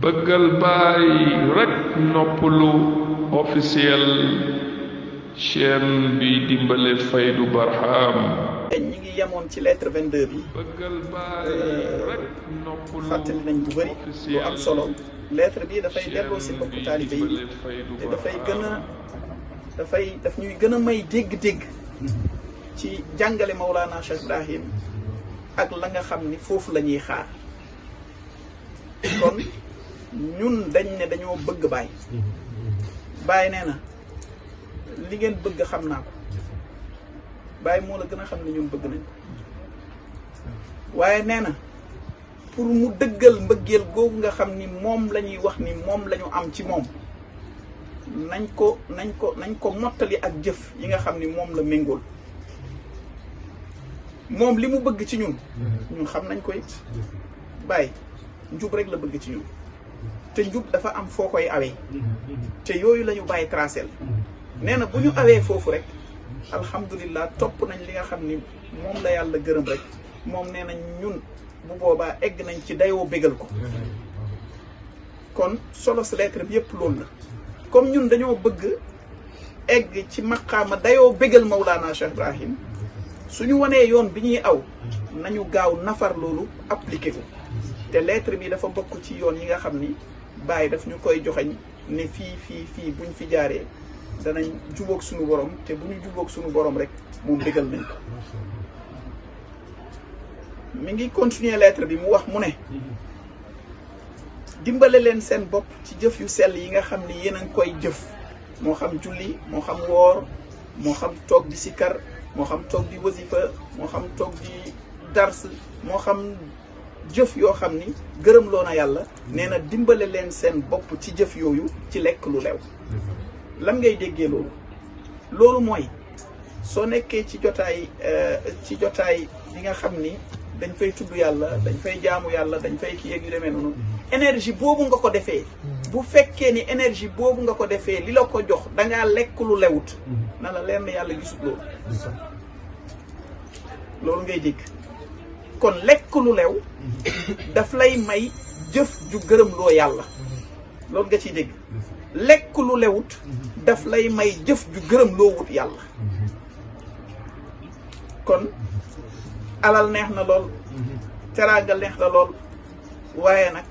bëggal baay rek noppalu officiel chaîne bi dimbale Faydu Barham. ñi ngi yemoon ci lettre 22 bi. bëggal baay rek noppalu fàttali nañ bu bëri lu am solo. lettre bi dafay delloo si mbokku taalibe yi te dafay gën a daf ñuy gën a may dégg-dégg ci jàngale Mawlana Cheikh Ibrahim ak la nga xam ni foofu la ñuy xaar. kon ñun dañ ne dañoo bëgg Baay. Baay nee na li ngeen bëgg xam naa ko. Baay moo la gën a xam ne ñun bëgg nañ ko. waaye nee na pour mu dëggal mbëggeel googu nga xam ni moom la ñuy wax ni moom la ñu am ci moom nañ ko mottali ak jëf yi nga xam ni moom la méngool. moom li mu bëgg ci ñun xam nañ ko it. Baay njub rek la bëgg ci ñun te njub dafa am foo koy awee te yooyu la ñu Baay tracé nee na bu ñu awee foofu rek alhamdulillah topp nañ li nga xam ni moom la yàlla gërëm rek moom nee na ñun bu boobaa egg nañ ci dayoo bégal ko. kon solo si lettre bi yëpp loolu la comme ñun dañoo bëgg egg ci maqaama dayoo bégal Mawlana Cheikh Ibrahim suñu wanee yoon bi ñuy aw nañu gaaw nafar loolu appliqué ko te lettre bi dafa bokk ci yoon yi nga xam ni Baay daf ñu koy joxeñ ne fii buñ fi jaaree danañ jubóog suñu borom te bu ñu jubóog suñu borom rek moom bégal nañ ko. mi ngi continuer lettre bi mu wax mu ne dimbale leen seen bopp ci jëf yu sell yi nga xam ni yéen a ngi koy jëf moo xam julli moo xam woor moo xam toog di sikar moo xam toog di wasifa moo xam toog di dars moo xam jëf yoo xam ni gërëm loo na yàlla nee na dimbale leen seen bopp ci jëf yooyu ci lekk lu lew. lan ngay déggee loolu mooy soo nekkee ci jotaay bi nga xam ni dañ fay tudd yàlla dañ fay jaamu yàlla dañ fay kii ak yu demee noonu énergie boobu nga ko defee bu fekkee ni énergie boobu nga ko defee li la ko jox dangaa lekk lu lewut na la leer na yàlla gisut loolu ngay dégg. kon lekk lu lew daf lay may jëf ju gërëm loo yàlla loolu nga ciy dégg. lekk lu lewut daf lay may jëf ju gërëm loo wut yàlla. kon alal neex na lool teraanga neex na lool waaye nag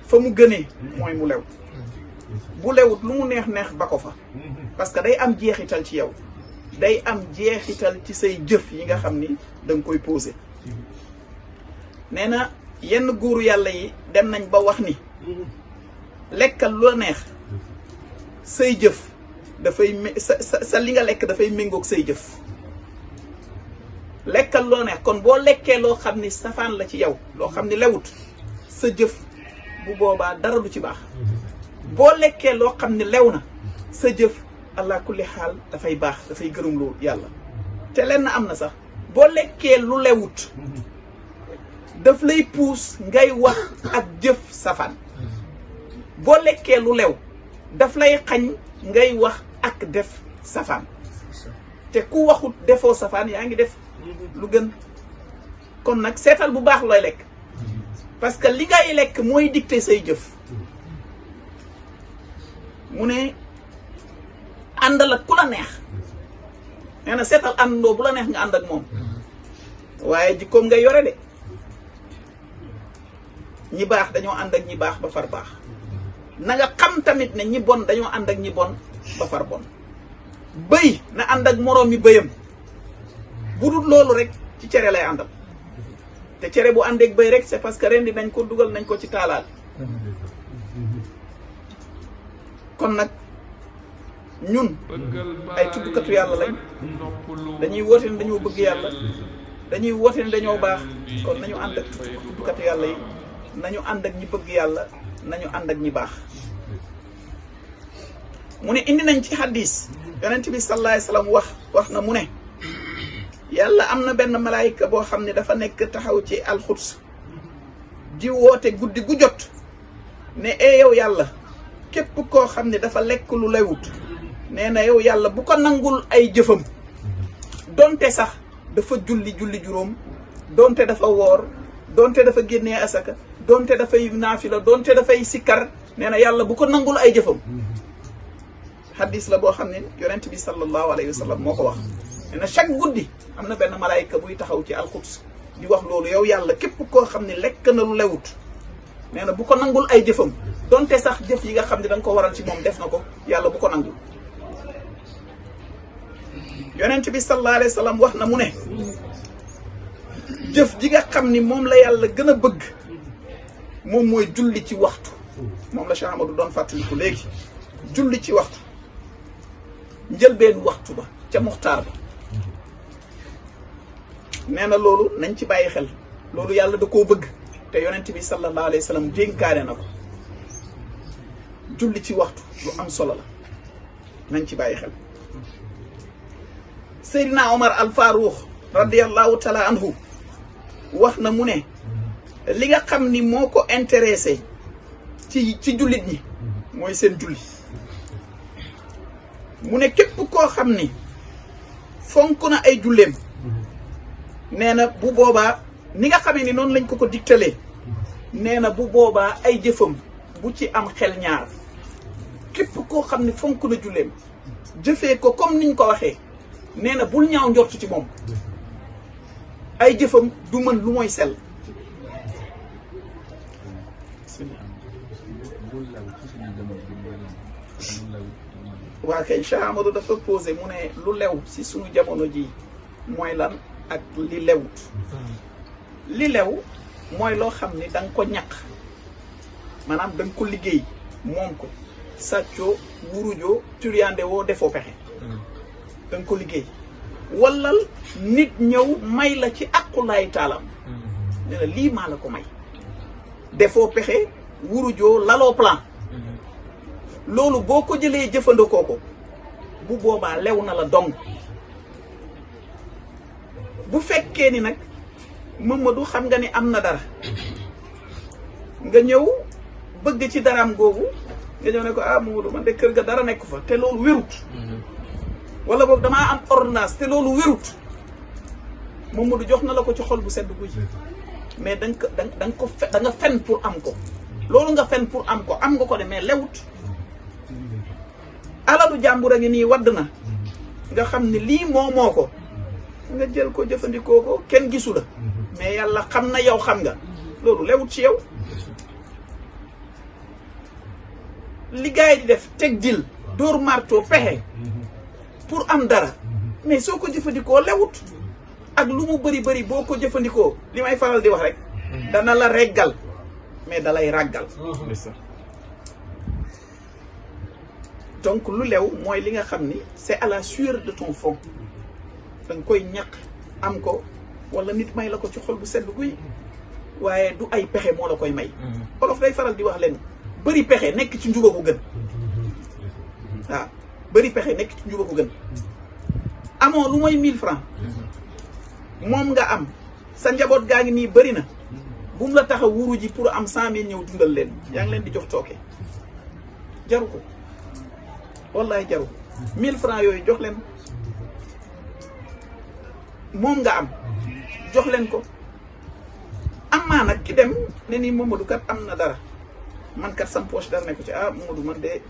fa mu gënee mooy mu lew. bu lewut lu mu neex neex ba ko fa parce que day am jeexital ci yow day am jeexital ci say jëf yi nga xam ni da nga koy posé. nee na yenn góoru yàlla yi dem nañ ba wax ni lekkal lu la neex say jëf dafay sa li nga lekk dafay méngoog say jëf. lekkal loo neex kon boo lekkee loo xam ni safaan la ci yow loo xam ni lewut sa jëf bu boobaa dara du ci baax. boo lekkee loo xam ni lew na sa jëf allah kulli xaal dafay baax dafay gërëm loolu yàlla. te lenn am na sax boo lekkee lu lewut daf lay puus ngay wax ak jëf safaan. boo lekkee lu lew daf lay xañ ngay wax ak def safaan te ku waxut defoo safaan yaa ngi def lu gën. kon nag seetal bu baax looy lekk parce que li ngay lekk mooy dicté say jëf. mu ne àndal ak ku la neex nee na seetal àndandoo bu la neex nga ànd ak moom waaye jikkoom ngay yore de. ñi baax dañoo ànd ak ñi baax ba far baax na nga xam tamit ne ñi bon dañoo ànd ak ñi bon ba far bon. bëy na ànd ak moroom mi bëyam bu dul loolu rek ci cere lay àndal te cere bu àndeek bëy rek c'est parce que ren di nañ ko dugal nañ ko ci taalaal. kon nag ñun ay tuddkatu yàlla lañ dañuy woote ne dañoo bëgg yàlla dañuy woote ne dañoo baax kon nañu ànd ak tuddkatu yàlla yi nañu ànd ak ñi bëgg yàlla nañu ànd ak ñi baax. mu ne indi nañ ci hadis yonent bi sallallahu alayhi wasallam wax na mu ne yàlla am na benn malaayika boo xam ne dafa nekk taxaw ci alxuds di woote guddi gu jot ne yow yàlla képp koo xam ne dafa lekk lu lewut nee na yow yàlla bu ko nangul ay jëfam donte sax dafa julli juróom donte dafa woor donte dafa génnee asaka donte dafay naafila donte dafay sikkar nee na yàlla bu ko nangul ay jëfam. hadis la boo xam ne yonent bi sallallahu alayhi wa sallam moo ko wax nee na chaque guddi am na benn malaayka buy taxaw ci alquds di wax loolu yow yàlla képp koo xam ne lekk na lu lewut nee na bu ko nangul ay jëfam donte sax jëf yi nga xam ne da nga ko waral ci moom def na ko yàlla bu ko nangul. yonent bi sallallahu alayhi wa sallam wax na mu ne jëf ji nga xam ni moom la yàlla gën a bëgg moom mooy julli ci waxtu. moom la Cheikh Amadou doon fàttaliku léegi julli ci waxtu njëlbeenu waxtu ba ca muxtaar ba nee na loolu nañ ci bàyyi xel loolu yàlla da koo bëgg te yonent bi sallallahu alayhi wa sallam dénkaane na ko julli ci waxtu lu am solo la nañ ci bàyyi xel. Seydina Omar al Farouq radiyallahu taala anhu wax na mu ne li nga xam ni moo ko intéressé ci jullit ñi mooy seen julli. mu ne képp koo xam ni fonk na ay julleem nee na bu boobaa ni nga xamee ni noonu lañ ko digtalee nee na bu boobaa ay jëfam bu ci am xel ñaar képp koo xam ni fonk na julleem jëfee ko comme niñ ko waxee nee na bul ñaaw njort ci moom ay jëfam du mën lu mooy sell. waa kay Cheikh Amadou dafa posé mu ne lu lew si suñu jamono ji mooy lan ak li lewut. li lew mooy loo xam ni da nga ko ñaq maanaam da nga ko liggéey moom ko sàccoo wurujoo turiyande woo defoo pexe da nga ko liggéey wala nit ñëw may la ci aqulaay taalam ne la lii maa la ko may defoo pexe wurujoo laloo plan loolu boo ko jëlee jëfandikoo ko bu boobaa lew na la dong. bu fekkee ni nag Mamadou xam nga ni am na dara nga ñëw bëgg ci daraam googu nga ñëw ne ko ah Mamadou man de kër ga dara nekk fa te loolu wérut wala boog damaa am ordonnance te loolu wérut Mamadou jox na la ko ci xol bu sedd guy mais da nga fen pour am ko loolu nga fen pour am nga ko de mais lewut. alalu jàmbur a ngi nii wadd na nga xam ne lii moo ko nga jël ko jëfandikoo ko kenn gisu la mais yàlla xam na yow xam nga loolu lewut ci yow. li gars yi di def teg dil dóor marto pexe pour am dara mais soo ko jëfandikoo lewut ak lu mu bëri boo ko jëfandikoo li may faral di wax rek dana la reggal mais dalay ràggal. donc lu lew mooy li nga xam ni c'est à la sueur de ton front da nga koy ñaq am ko wala nit may la ko ci xol bu sedd guy waaye du ay pexe moo la koy may. Wolof day faral di wax leen bëri pexe nekk ci njuba ko gën waaw bëri pexe nekk ci njuba ko gën. amoo lu mooy 1000 francs moom nga am sa njaboot gaa ngi nii bëri na bu mu la tax a wuru ji pour am 100000 ñëw dundal leen yaa ngi leen di jox tooke jaru ko. wallaay jaru 1000 francs yooyu jox leen moom nga am jox leen ko. am maa nag ki dem ne ni Mamadou kat am na dara man kat sam poche dara nekku ci ah Mamadou man de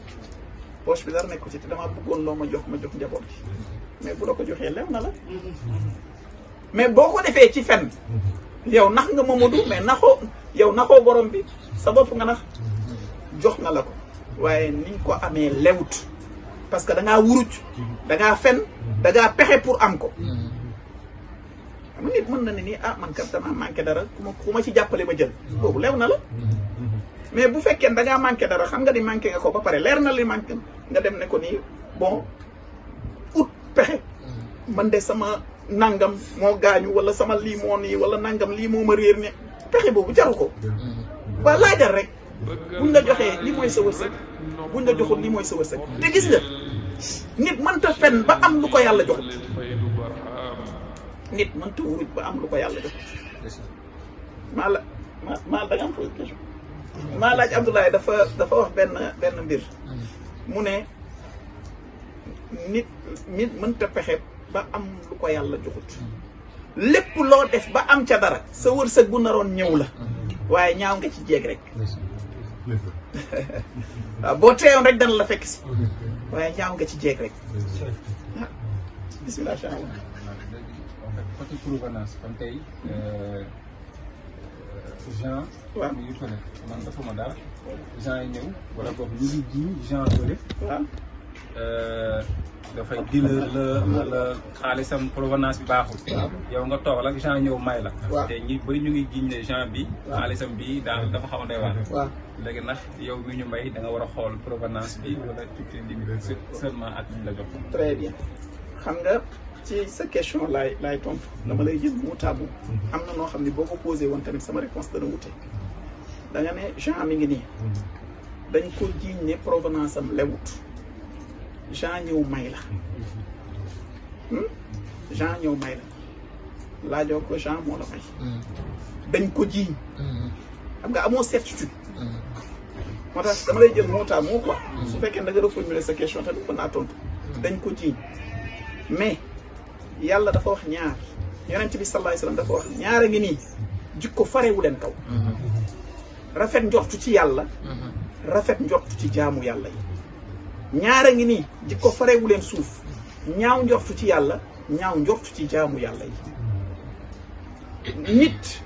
poche bi dara nekku ci te damaa bëggoon loo ma jox njaboot gi mais bu la ko joxee lew na la mais boo ko defee ci fen yow nax nga Mamadou mais naxoo borom bi sa bopp nga nax jox na la ko waaye niñ ko amee lewut parce que da ngaa wuruj da ngaa fen da ngaa pexe pour am ko. xam nga nit mën na ne nii ah man kat damaa manqué dara ku ma ci jàppale ma jël boobu lew na la mais bu fekkee da ngaa manqué dara xam nga ni manqué nga ko ba pare leer na li manqué nga dem ne ko nii bon ut pexe man de sama nangam moo gaañu wala sama lii moo nii wala nangam lii moo ma réer ne pexe boobu jaru ko ba laajal rek buñ la joxee li mooy sa wërsëg buñ la joxul li mooy sa wërsëg te gis nga nit mënta fen ba am lu ko yàlla joxut nit mënta wuruj ba am lu ko yàlla joxut maa da nga am question maa laaj Abdoulaye dafa wax benn mbir mu ne nit mënta pexe ba am lu ko yàlla joxut lépp loo def ba am ca dara sa wërsëg bu naroon ñëw la waaye ñaaw nga ci jeeg rek waaw boo teewoon rek dana la fekk si waaye ñaaw nga ci jeeg rek ah bismillah incha allah. côté provenance kon tey Jean. waaw mu ngi fële man defuma dara Jean yi ñëw wala boog ñu ngi ji Jean fële. waaw. dafay di la xaalisam provenance bi baaxul. yow nga toog ak Jean ñëw may la. waaw te ñi bëri ñu ngi jiñ ne Jean bi. xaalisam bi daal dafa xaw a doy waar. waaw léegi nag yow mi ñu may da nga war a xool provenance bi wala tuuti limite seulement ak ñu la jox. très bien xam nga ci sa question laay tontu dama lay jël mu taamu. am na noo xam ne boo ko posé woon tamit sama réponse dana wute. da nga ne Jean mi ngi nii. dañ ko jiiñ ne provenance am lewut. Jean ñëw may la. Jean ñëw may la. laajoo ko Jean moo la may. dañ ko jiiñ. xam nga amoo certitude. moo tax dama lay jël moo tax moo quoi. su fekkee da nga reformuler sa question tamit mën naa tontu. dañ ko jiiñ mais yàlla dafa wax ñaar yonent bi sallallahu alayhi wasallam dafa wax ñaar a ngi nii jikko farewu leen kaw. rafet njortu ci yàlla. rafet njortu ci jaamu yàlla yi. ñaar a ngi nii jikko farewu leen suuf ñaaw njortu ci yàlla ñaaw njortu ci jaamu yàlla yi. nit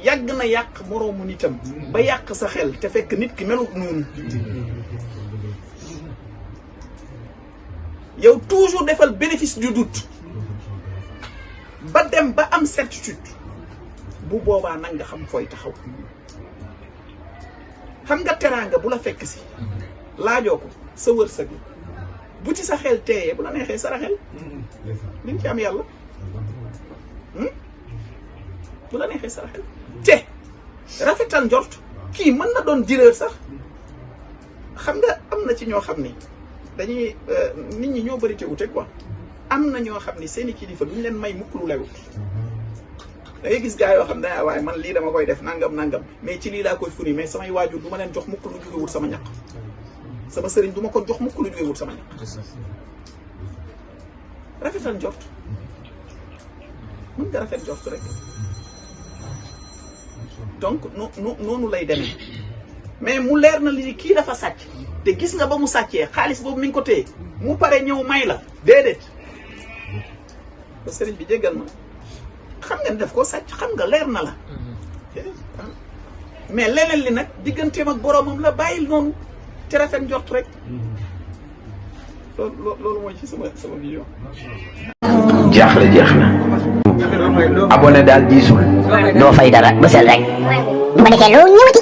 yàgg na yàq moroomu nitam ba yàq sa xel te fekk nit ki melut noonu. yow toujours defal bénéfice du doute ba dem ba am certitude bu boobaa nag nga xam fooy taxaw. xam nga teraanga bu la fekk si laajoo ko sa wërsëg bu ci sa xel teeyee bu la neexee sa xel li nga ci am yàlla bu la neexee sa xel te rafetal njort kii mën na doon direer sax. xam nga am na ci ñoo xam ni dañuy nit ñi ñoo bëri te wute quoi am na ñoo xam ni seeni kilifa duñ leen may mukk lu lewut. da ngay gis gars yoo xam ne waaye man lii dama koy def nangam nangam mais ci lii laa koy furi mais samay waajur du ma leen jox mukk lu jógewut sama ñaq sama sëriñ du ma ko jox mukk lu jógewut sama ñaq. rafetal njort mën nga rafet njort rek donc noonu lay demee mais mu leer na li kii dafa sàcc te gis nga ba mu sàccee xaalis boobu mi ngi ko téye mu pare ñëw may la déedéet ba sëriñ bi jéggal ma xam nga ne daf koo sàcc xam nga leer na la mais leneen li nag digganteem ak boroomam la bàyyil noonu te rafet njort rek loolu mooy ci sama vision. jaaxle jeex na. abonné daal diisul. doo fay dara bësal rek. bu ko defee loo ñëwati